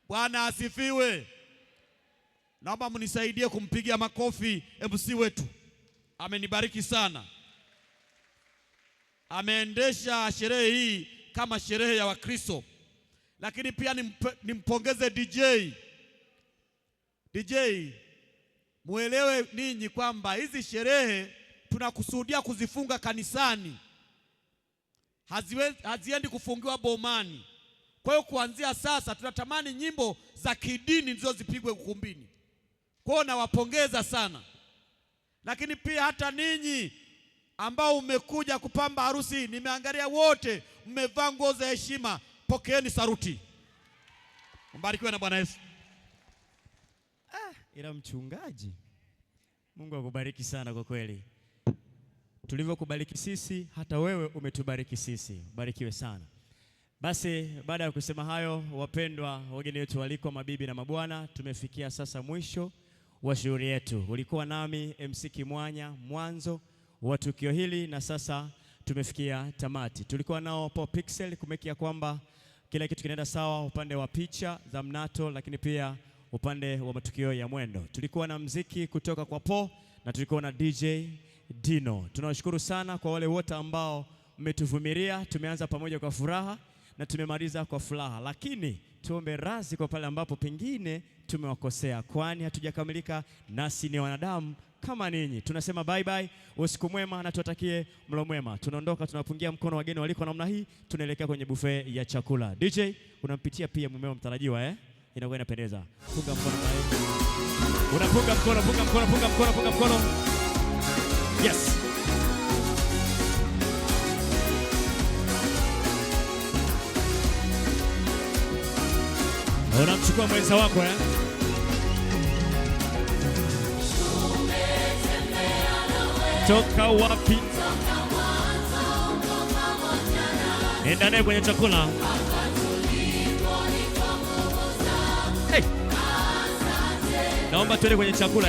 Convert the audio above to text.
Bwana asifiwe. Naomba mnisaidie kumpigia makofi MC wetu. Amenibariki sana. Ameendesha sherehe hii kama sherehe ya Wakristo. Lakini pia nimpongeze DJ. Muelewe ninyi kwamba hizi sherehe tunakusudia kuzifunga kanisani. Haziendi kufungiwa bomani. Kwa hiyo kuanzia sasa tunatamani nyimbo za kidini ndizo zipigwe ukumbini. Kwa hiyo nawapongeza sana. Lakini pia hata ninyi ambao umekuja kupamba harusi, nimeangalia wote mmevaa nguo za heshima. Pokeeni saruti. Mbarikiwe na Bwana Yesu. Ila mchungaji, Mungu akubariki sana kwa kweli. Tulivyokubariki sisi, hata wewe umetubariki sisi. Barikiwe sana. Basi baada ya kusema hayo, wapendwa wageni wetu waliko, mabibi na mabwana, tumefikia sasa mwisho wa shughuli yetu. Ulikuwa nami MC Kimwanya mwanzo wa tukio hili, na sasa tumefikia tamati. Tulikuwa nao Paul Pixel kumekia kwamba kila kitu kinaenda sawa upande wa picha za mnato, lakini pia upande wa matukio ya mwendo. Tulikuwa na mziki kutoka kwa Paul na tulikuwa na DJ Dino. Tunawashukuru sana kwa wale wote ambao mmetuvumilia. Tumeanza pamoja kwa furaha na tumemaliza kwa furaha, lakini tuombe radhi kwa pale ambapo pengine tumewakosea, kwani hatujakamilika, nasi ni wanadamu kama ninyi. Tunasema bye bye, usiku mwema na tuwatakie mlo mwema. Tunaondoka, tunapungia mkono wageni waliko namna hii, tunaelekea kwenye buffet ya chakula. DJ, unampitia pia mumeo mtarajiwa inakuwa inapendeza. Punga mkono naye. Unapunga mkono, punga mkono. Yes. Unamchukua mwenza wako Toka wapi? Nenda naye kwenye chakula. Hey. Naomba tuende kwenye chakula